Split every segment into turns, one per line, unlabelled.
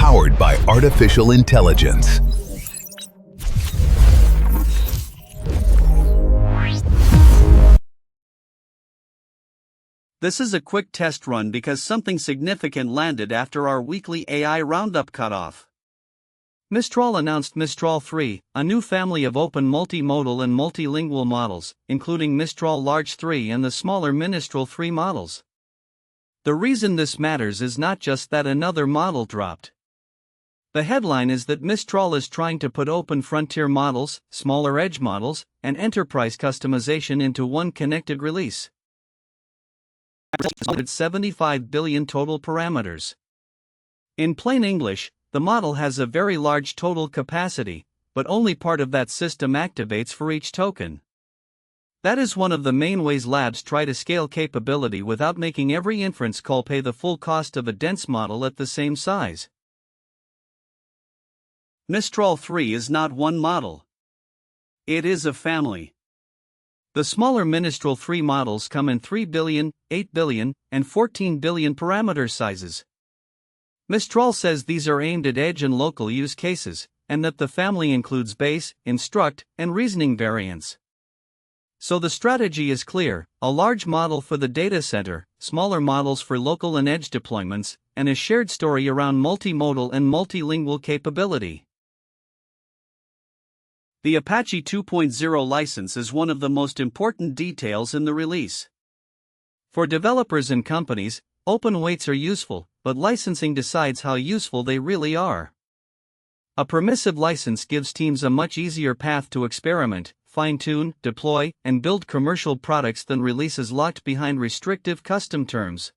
powered by artificial intelligence.
This is a quick test run because something significant landed after our weekly AI roundup cutoff. Mistral announced Mistral 3, a new family of open multimodal and multilingual models, including Mistral Large 3 and the smaller Ministral 3 models. The reason this matters is not just that another model dropped. The headline is that Mistral is trying to put open frontier models, smaller edge models, and enterprise customization into one connected release. 75 billion total parameters. In plain English, the model has a very large total capacity, but only part of that system activates for each token. That is one of the main ways labs try to scale capability without making every inference call pay the full cost of a dense model at the same size. Mistral 3 is not one model. It is a family. The smaller Ministral 3 models come in 3 billion, 8 billion, and 14 billion parameter sizes. Mistral says these are aimed at edge and local use cases, and that the family includes base, instruct, and reasoning variants. So the strategy is clear: a large model for the data center, smaller models for local and edge deployments, and a shared story around multimodal and multilingual capability. The Apache 2.0 license is one of the most important details in the release. For developers and companies, open weights are useful, but licensing decides how useful they really are. A permissive license gives teams a much easier path to experiment, fine-tune, deploy, and build commercial products than releases locked behind restrictive custom terms.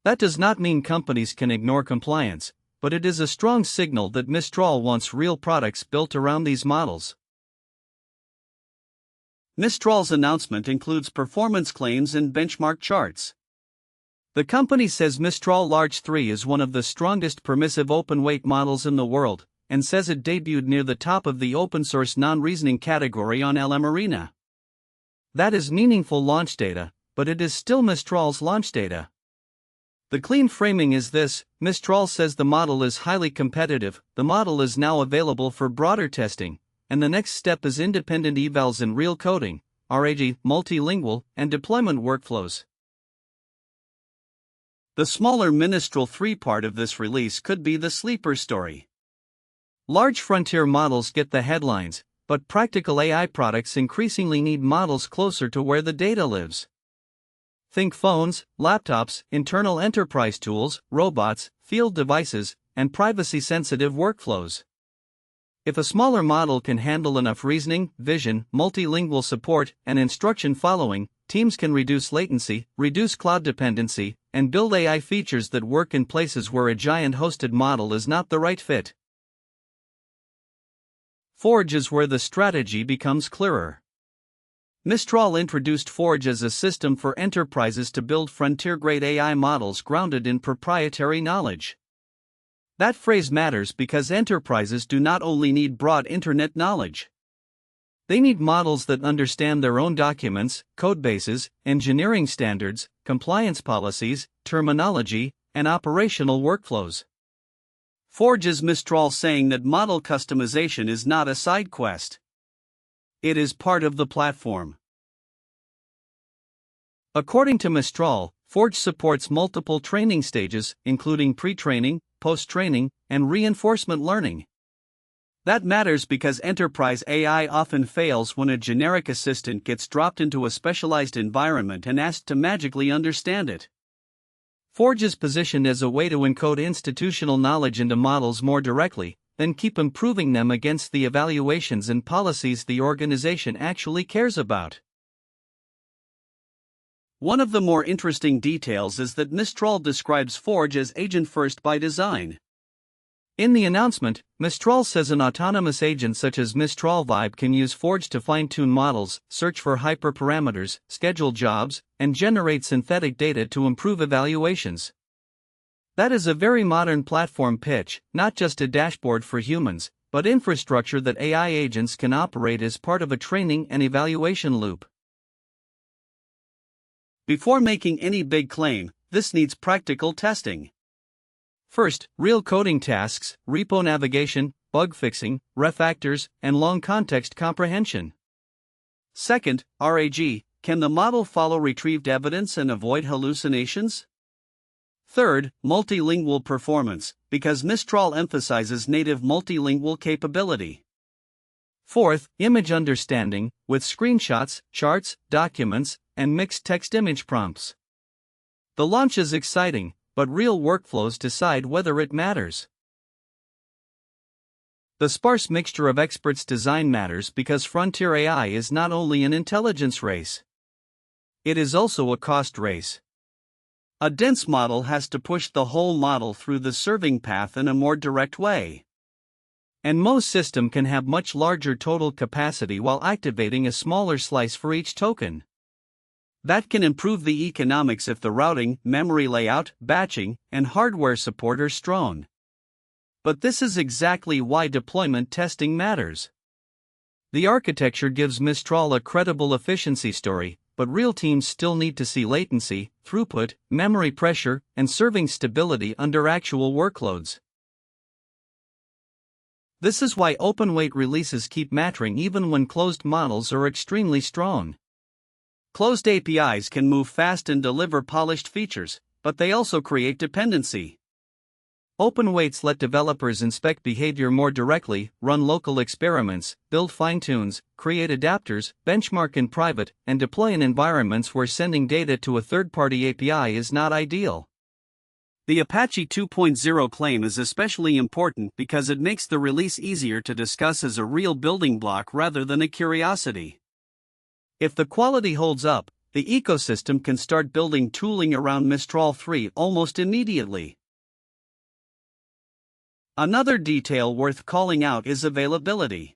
That does not mean companies can ignore compliance, but it is a strong signal that Mistral wants real products built around these models. Mistral's announcement includes performance claims and benchmark charts. The company says Mistral Large 3 is one of the strongest permissive open-weight models in the world, and says it debuted near the top of the open-source non-reasoning category on LM Arena. That is meaningful launch data, but it is still Mistral's launch data. The clean framing is this: Mistral says the model is highly competitive, the model is now available for broader testing, and the next step is independent evals in real coding, RAG, multilingual, and deployment workflows. The smaller Ministral 3 part of this release could be the sleeper story. Large frontier models get the headlines, but practical AI products increasingly need models closer to where the data lives. Think phones, laptops, internal enterprise tools, robots, field devices, and privacy-sensitive workflows. If a smaller model can handle enough reasoning, vision, multilingual support, and instruction following, teams can reduce latency, reduce cloud dependency, and build AI features that work in places where a giant hosted model is not the right fit. Forge is where the strategy becomes clearer. Mistral introduced Forge as a system for enterprises to build frontier-grade AI models grounded in proprietary knowledge. That phrase matters because enterprises do not only need broad internet knowledge. They need models that understand their own documents, codebases, engineering standards, compliance policies, terminology, and operational workflows. Forge is Mistral saying that model customization is not a side quest. It is part of the platform. According to Mistral, Forge supports multiple training stages, including pre-training, post-training, and reinforcement learning. That matters because enterprise AI often fails when a generic assistant gets dropped into a specialized environment and asked to magically understand it. Forge is positioned as a way to encode institutional knowledge into models more directly, then keep improving them against the evaluations and policies the organization actually cares about. One of the more interesting details is that Mistral describes Forge as agent-first by design. In the announcement, Mistral says an autonomous agent such as Mistral Vibe can use Forge to fine-tune models, search for hyperparameters, schedule jobs, and generate synthetic data to improve evaluations. That is a very modern platform pitch, not just a dashboard for humans, but infrastructure that AI agents can operate as part of a training and evaluation loop. Before making any big claim, this needs practical testing. First, real coding tasks, repo navigation, bug fixing, refactors, and long context comprehension. Second, RAG, can the model follow retrieved evidence and avoid hallucinations? Third, multilingual performance, because Mistral emphasizes native multilingual capability. Fourth, image understanding, with screenshots, charts, documents, and mixed text-image prompts. The launch is exciting, but real workflows decide whether it matters. The sparse mixture of experts design matters because frontier AI is not only an intelligence race. It is also a cost race. A dense model has to push the whole model through the serving path in a more direct way. And most systems can have much larger total capacity while activating a smaller slice for each token. That can improve the economics if the routing, memory layout, batching, and hardware support are strong. But this is exactly why deployment testing matters. The architecture gives Mistral a credible efficiency story, but real teams still need to see latency, throughput, memory pressure, and serving stability under actual workloads. This is why open-weight releases keep mattering even when closed models are extremely strong. Closed APIs can move fast and deliver polished features, but they also create dependency. Open weights let developers inspect behavior more directly, run local experiments, build fine-tunes, create adapters, benchmark in private, and deploy in environments where sending data to a third-party API is not ideal. The Apache 2.0 claim is especially important because it makes the release easier to discuss as a real building block rather than a curiosity. If the quality holds up, the ecosystem can start building tooling around Mistral 3 almost immediately. Another detail worth calling out is availability.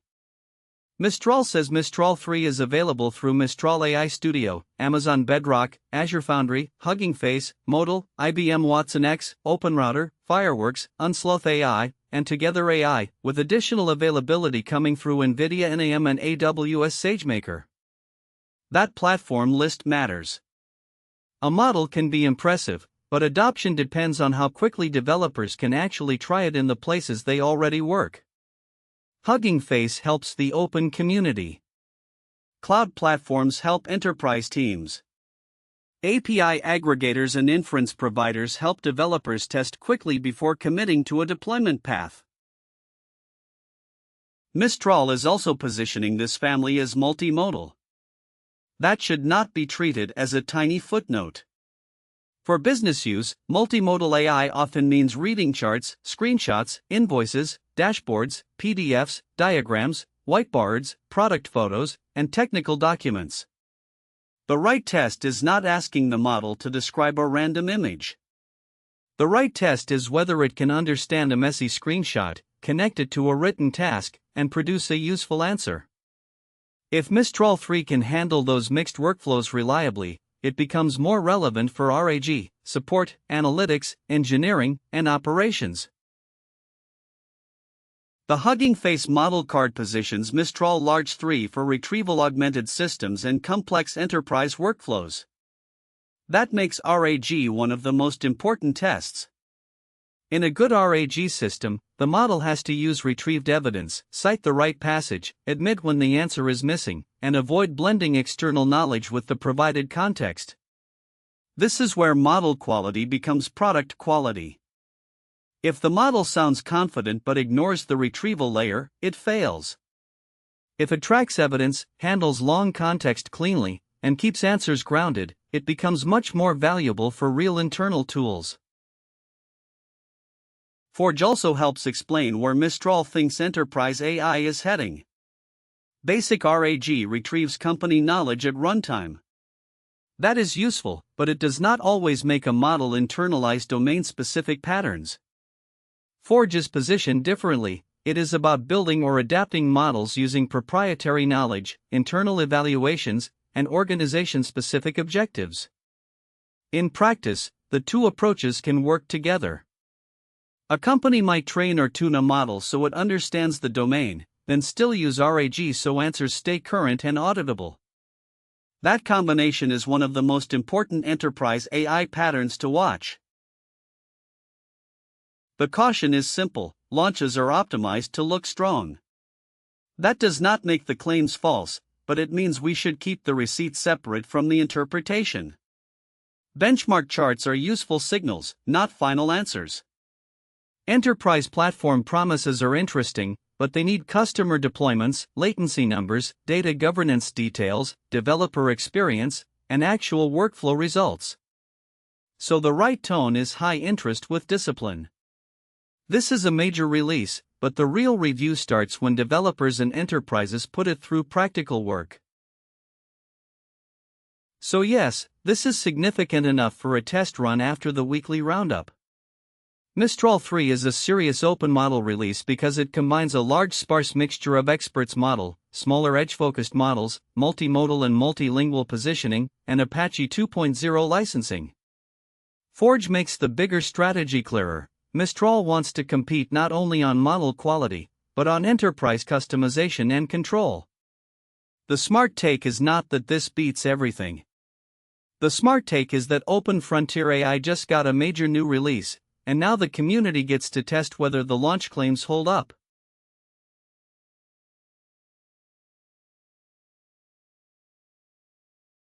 Mistral says Mistral 3 is available through Mistral AI Studio, Amazon Bedrock, Azure Foundry, Hugging Face, Modal, IBM Watson X, OpenRouter, Fireworks, Unsloth AI, and Together AI, with additional availability coming through NVIDIA NAM and AWS SageMaker. That platform list matters. A model can be impressive, but adoption depends on how quickly developers can actually try it in the places they already work. Hugging Face helps the open community. Cloud platforms help enterprise teams. API aggregators and inference providers help developers test quickly before committing to a deployment path. Mistral is also positioning this family as multimodal. That should not be treated as a tiny footnote. For business use, multimodal AI often means reading charts, screenshots, invoices, dashboards, PDFs, diagrams, whiteboards, product photos, and technical documents. The right test is not asking the model to describe a random image. The right test is whether it can understand a messy screenshot, connect it to a written task, and produce a useful answer. If Mistral 3 can handle those mixed workflows reliably, it becomes more relevant for RAG, support, analytics, engineering, and operations. The Hugging Face model card positions Mistral Large 3 for retrieval-augmented systems and complex enterprise workflows. That makes RAG one of the most important tests. In a good RAG system, the model has to use retrieved evidence, cite the right passage, admit when the answer is missing, and avoid blending external knowledge with the provided context. This is where model quality becomes product quality. If the model sounds confident but ignores the retrieval layer, it fails. If it tracks evidence, handles long context cleanly, and keeps answers grounded, it becomes much more valuable for real internal tools. Forge also helps explain where Mistral thinks enterprise AI is heading. Basic RAG retrieves company knowledge at runtime. That is useful, but it does not always make a model internalize domain-specific patterns. Forge is positioned differently. It is about building or adapting models using proprietary knowledge, internal evaluations, and organization-specific objectives. In practice, the two approaches can work together. A company might train or tune a model so it understands the domain, then still use RAG so answers stay current and auditable. That combination is one of the most important enterprise AI patterns to watch. The caution is simple: launches are optimized to look strong. That does not make the claims false, but it means we should keep the receipt separate from the interpretation. Benchmark charts are useful signals, not final answers. Enterprise platform promises are interesting, but they need customer deployments, latency numbers, data governance details, developer experience, and actual workflow results. So the right tone is high interest with discipline. This is a major release, but the real review starts when developers and enterprises put it through practical work. So yes, this is significant enough for a test run after the weekly roundup. Mistral 3 is a serious open model release because it combines a large sparse mixture of experts model, smaller edge-focused models, multimodal and multilingual positioning, and Apache 2.0 licensing. Forge makes the bigger strategy clearer. Mistral wants to compete not only on model quality, but on enterprise customization and control. The smart take is not that this beats everything. The smart take is that Open Frontier AI just got a major new release, and now the community gets to test whether the launch claims hold up.